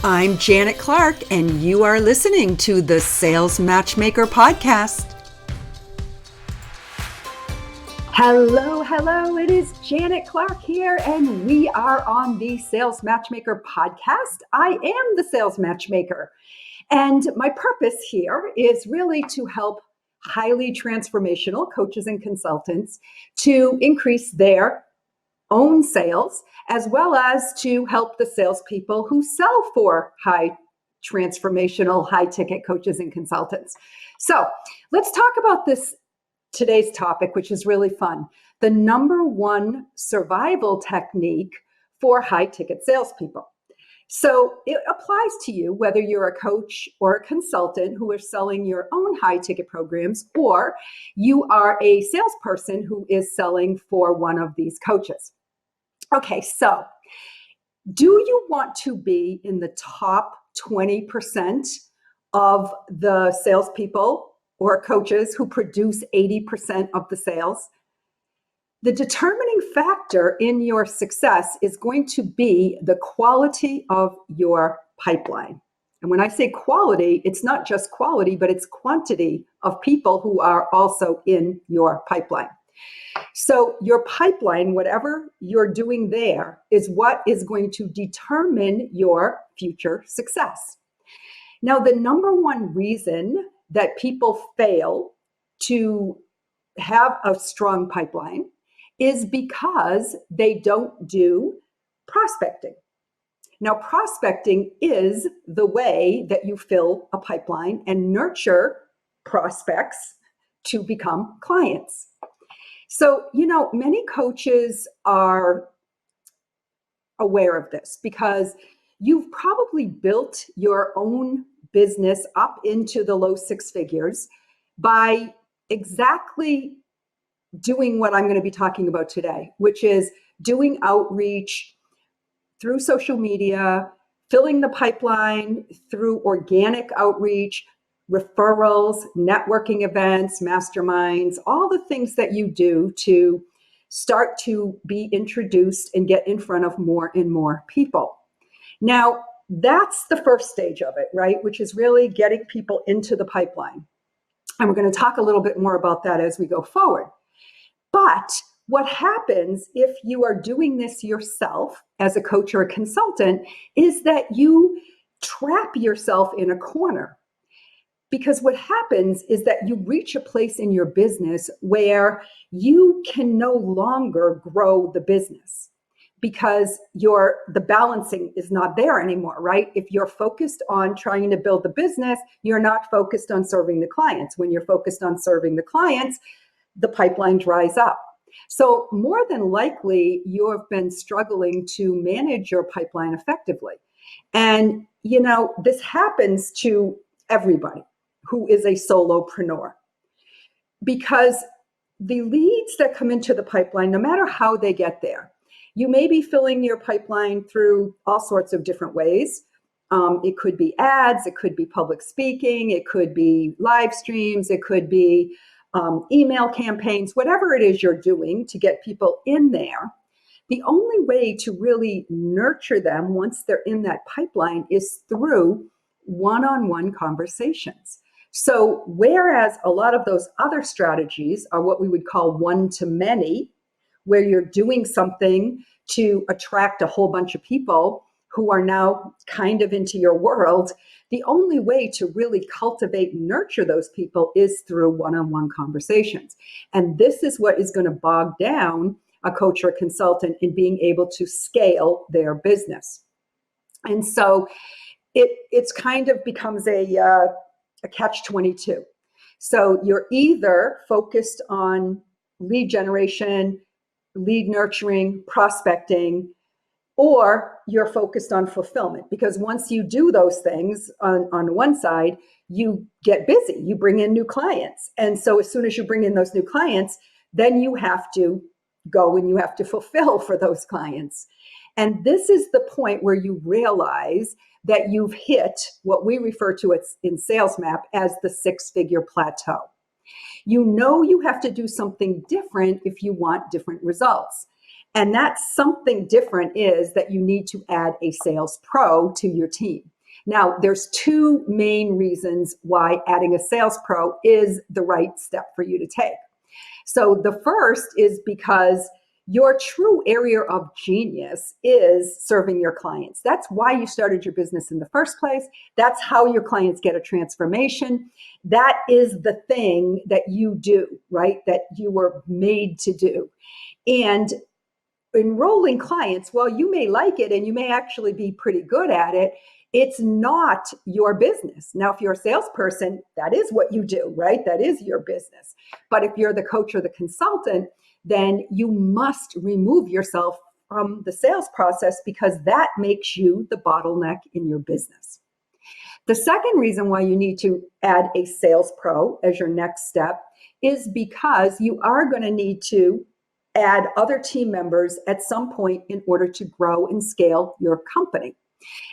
I'm Janet Clark, and you are listening to the Sales Matchmaker podcast. Hello, it is Janet Clark here, and we are on the Sales Matchmaker podcast. I am the Sales Matchmaker, and my purpose here is really to help highly transformational coaches and consultants to increase their own sales, as well as to help the salespeople who sell for high transformational, high ticket coaches and consultants. So let's talk about today's topic, which is really fun. The number one survival technique for high ticket salespeople. So it applies to you whether you're a coach or a consultant who are selling your own high ticket programs, or you are a salesperson who is selling for one of these coaches. Okay, so do you want to be in the top 20% of the salespeople or coaches who produce 80% of the sales? The determining factor in your success is going to be the quality of your pipeline. And when I say quality, it's not just quality, but it's quantity of people who are also in your pipeline. So your pipeline, whatever you're doing there, is what is going to determine your future success. Now, the number one reason that people fail to have a strong pipeline is because they don't do prospecting. Now, prospecting is the way that you fill a pipeline and nurture prospects to become clients. So, many coaches are aware of this because you've probably built your own business up into the low six figures by exactly doing what I'm going to be talking about today, which is doing outreach through social media, filling the pipeline through organic outreach, referrals, networking events, masterminds, all the things that you do to start to be introduced and get in front of more and more people. Now, that's the first stage of it, right? Which is really getting people into the pipeline. And we're going to talk a little bit more about that as we go forward. But what happens if you are doing this yourself as a coach or a consultant is that you trap yourself in a corner. Because what happens is that you reach a place in your business where you can no longer grow the business because the balancing is not there anymore, right? If you're focused on trying to build the business, you're not focused on serving the clients. When you're focused on serving the clients, the pipeline dries up. So more than likely, you have been struggling to manage your pipeline effectively. And, this happens to everybody who is a solopreneur, because the leads that come into the pipeline, no matter how they get there, you may be filling your pipeline through all sorts of different ways. It could be ads, it could be public speaking, it could be live streams, it could be email campaigns, whatever it is you're doing to get people in there. The only way to really nurture them once they're in that pipeline is through one-on-one conversations. So whereas a lot of those other strategies are what we would call one-to-many, where you're doing something to attract a whole bunch of people who are now kind of into your world, the only way to really cultivate and nurture those people is through one-on-one conversations. And this is what is going to bog down a coach or consultant in being able to scale their business. And so it's kind of becomes a catch-22. So you're either focused on lead generation, lead nurturing, prospecting, or you're focused on fulfillment. Because once you do those things on one side, you get busy, you bring in new clients. And so as soon as you bring in those new clients, then you have to go and you have to fulfill for those clients. And this is the point where you realize that you've hit what we refer to in Sales Map as the six-figure plateau. You have to do something different if you want different results. And that something different is that you need to add a sales pro to your team. Now, there's two main reasons why adding a sales pro is the right step for you to take. So the first is because your true area of genius is serving your clients. That's why you started your business in the first place. That's how your clients get a transformation. That is the thing that you do, right? That you were made to do. And enrolling clients, well, you may like it and you may actually be pretty good at it. It's not your business. Now, if you're a salesperson, that is what you do, right? That is your business. But if you're the coach or the consultant, then you must remove yourself from the sales process because that makes you the bottleneck in your business. The second reason why you need to add a sales pro as your next step is because you are going to need to add other team members at some point in order to grow and scale your company.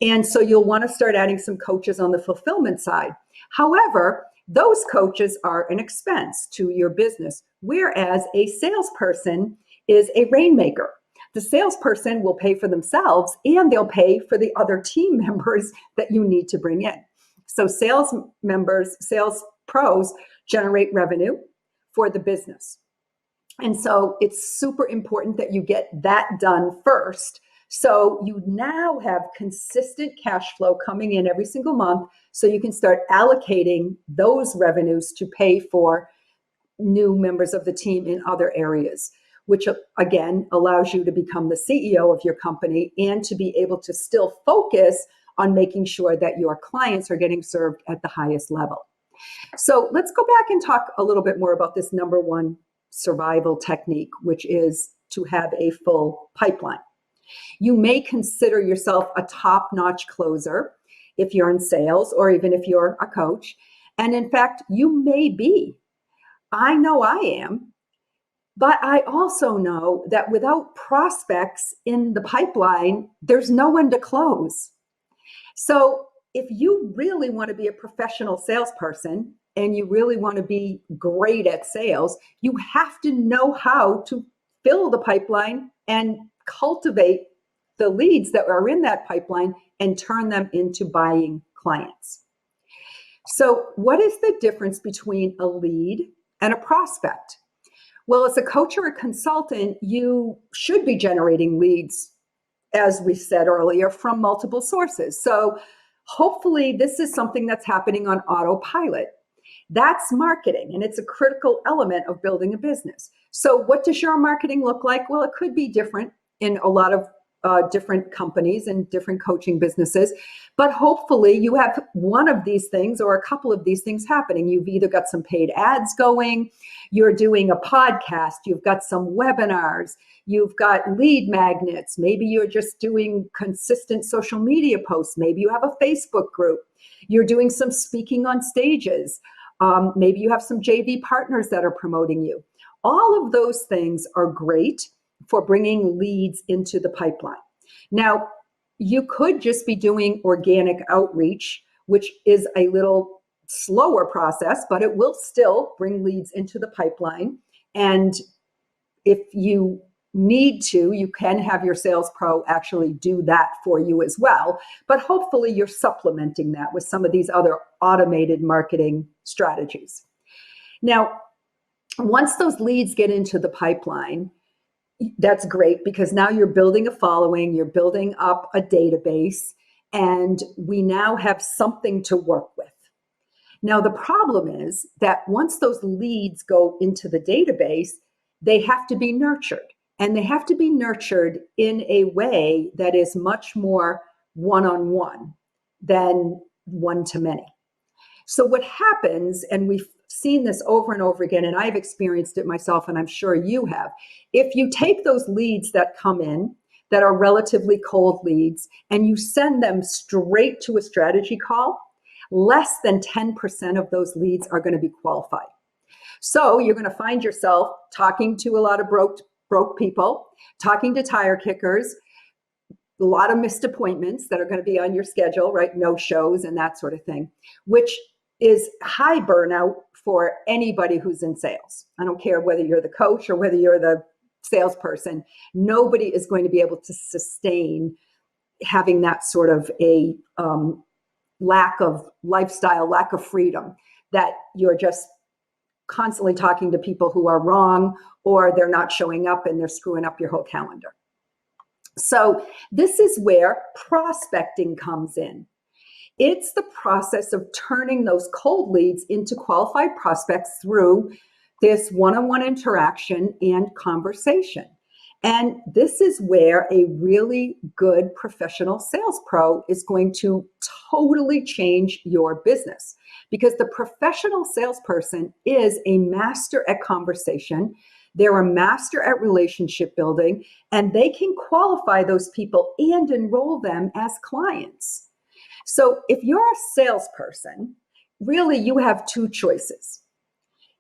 And so you'll want to start adding some coaches on the fulfillment side. However, those coaches are an expense to your business, whereas a salesperson is a rainmaker. The salesperson will pay for themselves and they'll pay for the other team members that you need to bring in. So sales pros generate revenue for the business. And so it's super important that you get that done first. So you now have consistent cash flow coming in every single month so you can start allocating those revenues to pay for new members of the team in other areas, which again allows you to become the CEO of your company and to be able to still focus on making sure that your clients are getting served at the highest level. So let's go back and talk a little bit more about this number one survival technique, which is to have a full pipeline. You may consider yourself a top-notch closer if you're in sales or even if you're a coach. And in fact, you may be. I know I am. But I also know that without prospects in the pipeline, there's no one to close. So if you really want to be a professional salesperson and you really want to be great at sales, you have to know how to fill the pipeline and cultivate the leads that are in that pipeline and turn them into buying clients. So what is the difference between a lead and a prospect? Well, as a coach or a consultant, you should be generating leads, as we said earlier, from multiple sources. So hopefully this is something that's happening on autopilot. That's marketing, and it's a critical element of building a business. So what does your marketing look like? Well, it could be different in a lot of different companies and different coaching businesses, but hopefully you have one of these things or a couple of these things happening. You've either got some paid ads going, you're doing a podcast, you've got some webinars, you've got lead magnets, maybe you're just doing consistent social media posts, maybe you have a Facebook group, you're doing some speaking on stages, maybe you have some JV partners that are promoting you. All of those things are great for bringing leads into the pipeline. Now, you could just be doing organic outreach, which is a little slower process, but it will still bring leads into the pipeline. And if you need to, you can have your sales pro actually do that for you as well. But hopefully you're supplementing that with some of these other automated marketing strategies. Now, once those leads get into the pipeline, that's great because now you're building a following, you're building up a database, and we now have something to work with. Now, the problem is that once those leads go into the database, they have to be nurtured, and they have to be nurtured in a way that is much more one-on-one than one-to-many. So what happens, and we've seen this over and over again, and I've experienced it myself, and I'm sure you have, if you take those leads that come in that are relatively cold leads and you send them straight to a strategy call, less than 10% of those leads are going to be qualified. So you're going to find yourself talking to a lot of broke people, talking to tire kickers, a lot of missed appointments that are going to be on your schedule, right? No shows and that sort of thing, which is high burnout for anybody who's in sales. I don't care whether you're the coach or whether you're the salesperson. Nobody is going to be able to sustain having that sort of a lack of lifestyle, lack of freedom, that you're just constantly talking to people who are wrong, or they're not showing up and they're screwing up your whole calendar. So this is where prospecting comes in. It's the process of turning those cold leads into qualified prospects through this one-on-one interaction and conversation. And this is where a really good professional sales pro is going to totally change your business, because the professional salesperson is a master at conversation. They're a master at relationship building, and they can qualify those people and enroll them as clients. So if you're a salesperson, really you have two choices.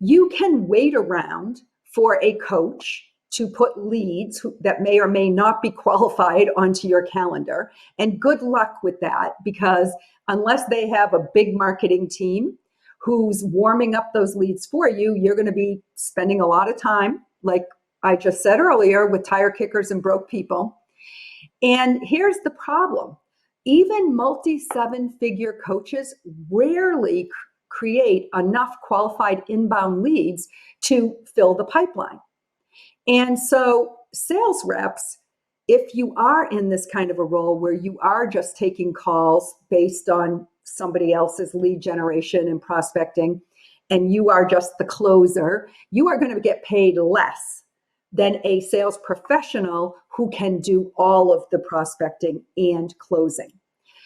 You can wait around for a coach to put leads that may or may not be qualified onto your calendar. And good luck with that, because unless they have a big marketing team who's warming up those leads for you, you're going to be spending a lot of time, like I just said earlier, with tire kickers and broke people. And here's the problem. Even multi-seven-figure coaches rarely create enough qualified inbound leads to fill the pipeline. And so sales reps, if you are in this kind of a role where you are just taking calls based on somebody else's lead generation and prospecting, and you are just the closer, you are going to get paid less than a sales professional who can do all of the prospecting and closing.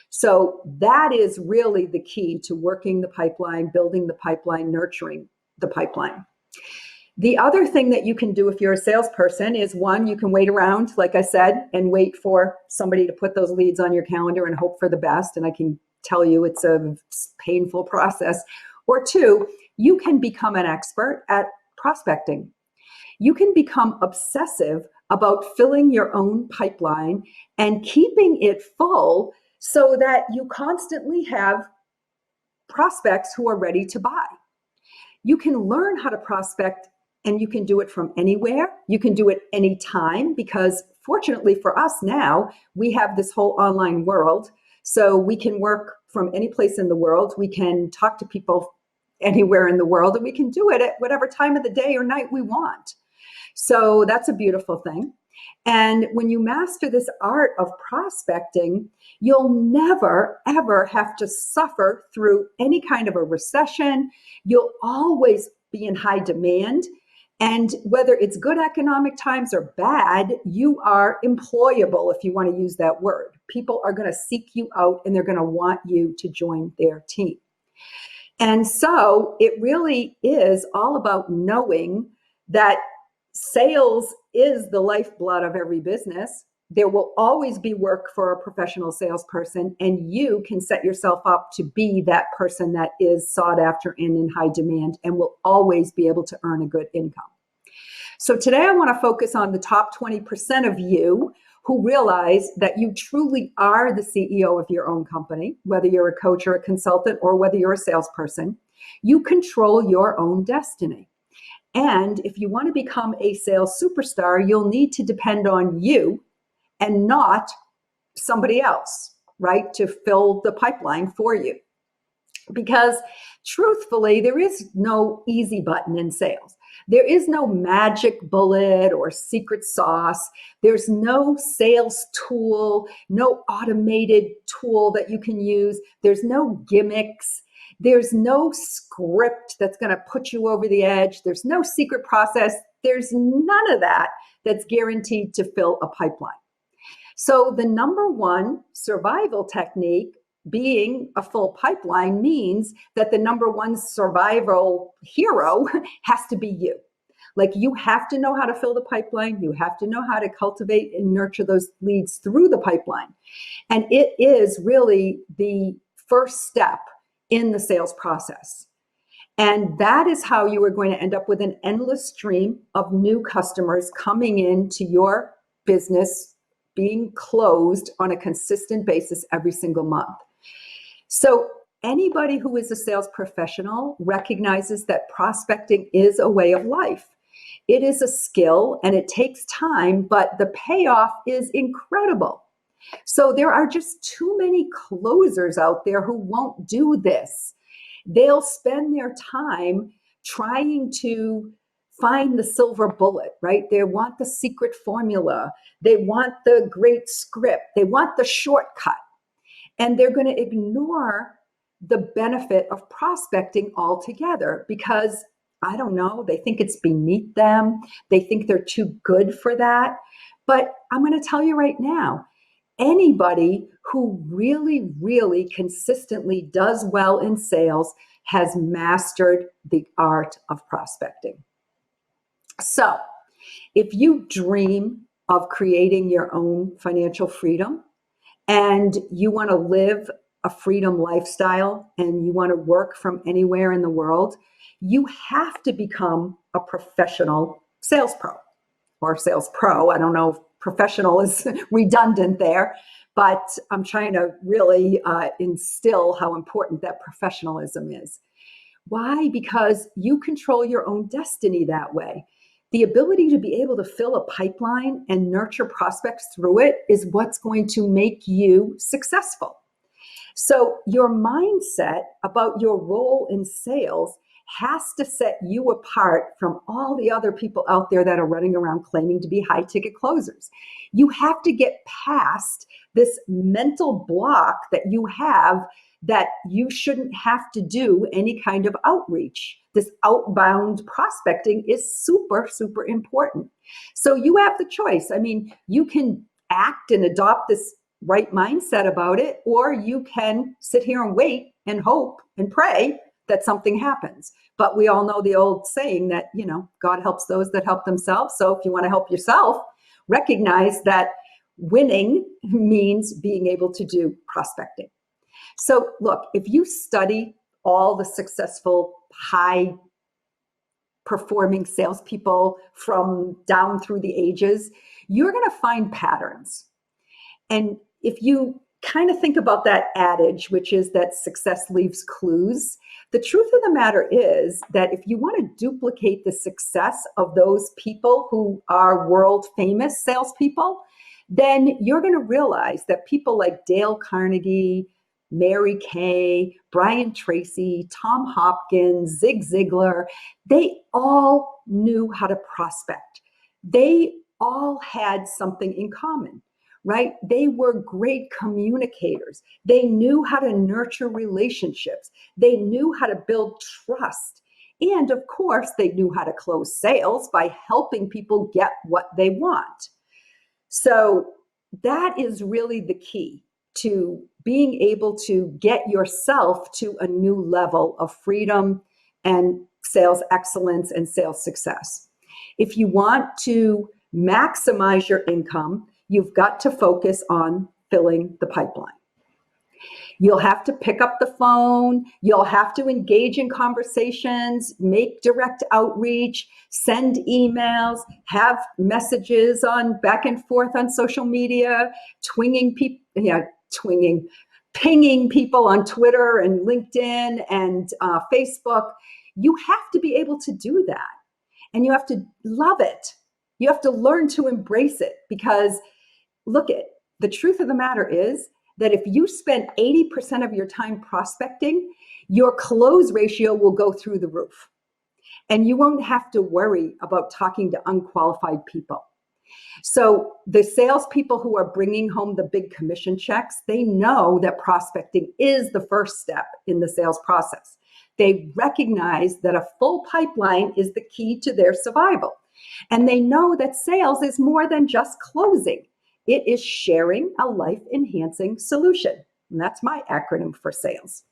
So that is really the key to working the pipeline, building the pipeline, nurturing the pipeline. The other thing that you can do if you're a salesperson is, one, you can wait around, like I said, and wait for somebody to put those leads on your calendar and hope for the best. And I can tell you it's a painful process. Or two, you can become an expert at prospecting. You can become obsessive about filling your own pipeline and keeping it full so that you constantly have prospects who are ready to buy. You can learn how to prospect, and you can do it from anywhere. You can do it anytime, because fortunately for us now, we have this whole online world. So we can work from any place in the world. We can talk to people anywhere in the world, and we can do it at whatever time of the day or night we want. So that's a beautiful thing. And when you master this art of prospecting, you'll never, ever have to suffer through any kind of a recession. You'll always be in high demand. And whether it's good economic times or bad, you are employable, if you want to use that word. People are going to seek you out, and they're going to want you to join their team. And so it really is all about knowing that sales is the lifeblood of every business. There will always be work for a professional salesperson, and you can set yourself up to be that person that is sought after and in high demand, and will always be able to earn a good income. So today I want to focus on the top 20% of you who realize that you truly are the CEO of your own company, whether you're a coach or a consultant, or whether you're a salesperson. You control your own destiny. And if you want to become a sales superstar, you'll need to depend on you and not somebody else, right, to fill the pipeline for you. Because truthfully, there is no easy button in sales. There is no magic bullet or secret sauce. There's no sales tool, no automated tool that you can use. There's no gimmicks. There's no script that's going to put you over the edge. There's no secret process. There's none of that that's guaranteed to fill a pipeline. So the number one survival technique, being a full pipeline, means that the number one survival hero has to be you. Like, you have to know how to fill the pipeline. You have to know how to cultivate and nurture those leads through the pipeline. And it is really the first step in the sales process. And that is how you are going to end up with an endless stream of new customers coming into your business, being closed on a consistent basis every single month. So anybody who is a sales professional recognizes that prospecting is a way of life. It is a skill, and it takes time, but the payoff is incredible. So there are just too many closers out there who won't do this. They'll spend their time trying to find the silver bullet, right? They want the secret formula. They want the great script. They want the shortcut. And they're going to ignore the benefit of prospecting altogether because, I don't know, they think it's beneath them. They think they're too good for that. But I'm going to tell you right now, anybody who really, really consistently does well in sales has mastered the art of prospecting. So if you dream of creating your own financial freedom and you want to live a freedom lifestyle and you want to work from anywhere in the world, you have to become a professional sales pro or sales pro. I don't know if professional is redundant there, but I'm trying to really instill how important that professionalism is. Why? Because you control your own destiny that way. The ability to be able to fill a pipeline and nurture prospects through it is what's going to make you successful. So your mindset about your role in sales has to set you apart from all the other people out there that are running around claiming to be high ticket closers. You have to get past this mental block that you have that you shouldn't have to do any kind of outreach. This outbound prospecting is super, super important. So you have the choice. I mean, you can act and adopt this right mindset about it, or you can sit here and wait and hope and pray that something happens. But we all know the old saying that, God helps those that help themselves. So if you want to help yourself, recognize that winning means being able to do prospecting. So look, if you study all the successful, high performing salespeople from down through the ages, you're going to find patterns. And if you kind of think about that adage, which is that success leaves clues, the truth of the matter is that if you want to duplicate the success of those people who are world famous salespeople, then you're going to realize that people like Dale Carnegie, Mary Kay, Brian Tracy, Tom Hopkins, Zig Ziglar, they all knew how to prospect. They all had something in common, right? They were great communicators. They knew how to nurture relationships. They knew how to build trust. And of course, they knew how to close sales by helping people get what they want. So that is really the key to being able to get yourself to a new level of freedom and sales excellence and sales success. If you want to maximize your income, you've got to focus on filling the pipeline. You'll have to pick up the phone. You'll have to engage in conversations, make direct outreach, send emails, have messages on back and forth on social media, pinging people on Twitter and LinkedIn and Facebook. You have to be able to do that. And you have to love it. You have to learn to embrace it because the truth of the matter is that if you spend 80% of your time prospecting, your close ratio will go through the roof. And you won't have to worry about talking to unqualified people. So the salespeople who are bringing home the big commission checks, they know that prospecting is the first step in the sales process. They recognize that a full pipeline is the key to their survival. And they know that sales is more than just closing. It is sharing a life-enhancing solution. And that's my acronym for sales.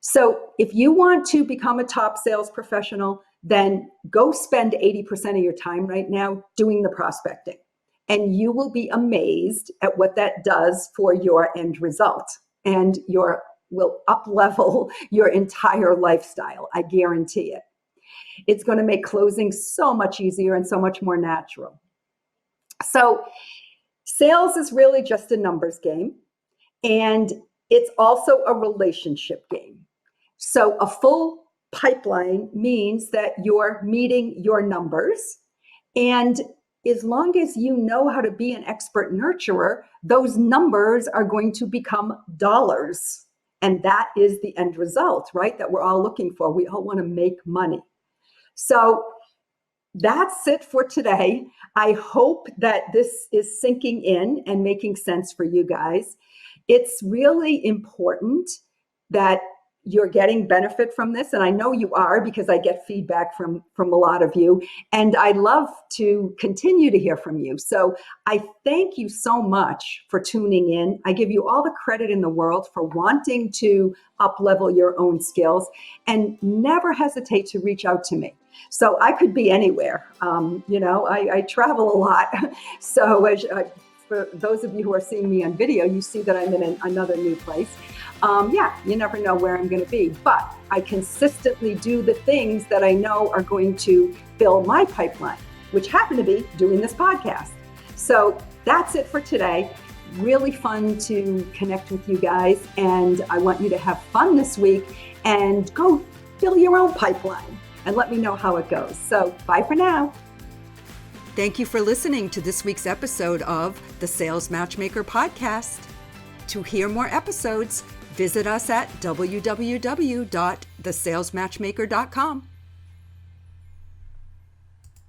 So if you want to become a top sales professional, then go spend 80% of your time right now doing the prospecting. And you will be amazed at what that does for your end result. And will up-level your entire lifestyle. I guarantee it. It's going to make closing so much easier and so much more natural. So sales is really just a numbers game, and it's also a relationship game. So a full pipeline means that you're meeting your numbers, and as long as you know how to be an expert nurturer, those numbers are going to become dollars. And that is the end result, right? That we're all looking for. We all want to make money. So that's it for today. I hope that this is sinking in and making sense for you guys. It's really important that you're getting benefit from this. And I know you are, because I get feedback from a lot of you. And I'd love to continue to hear from you. So I thank you so much for tuning in. I give you all the credit in the world for wanting to up-level your own skills, and never hesitate to reach out to me. So I could be anywhere. I travel a lot. So for those of you who are seeing me on video, you see that I'm in another new place. You never know where I'm going to be, but I consistently do the things that I know are going to fill my pipeline, which happen to be doing this podcast. So that's it for today. Really fun to connect with you guys. And I want you to have fun this week and go fill your own pipeline and let me know how it goes. So bye for now. Thank you for listening to this week's episode of the Sales Matchmaker podcast. To hear more episodes, visit us at www.thesalesmatchmaker.com.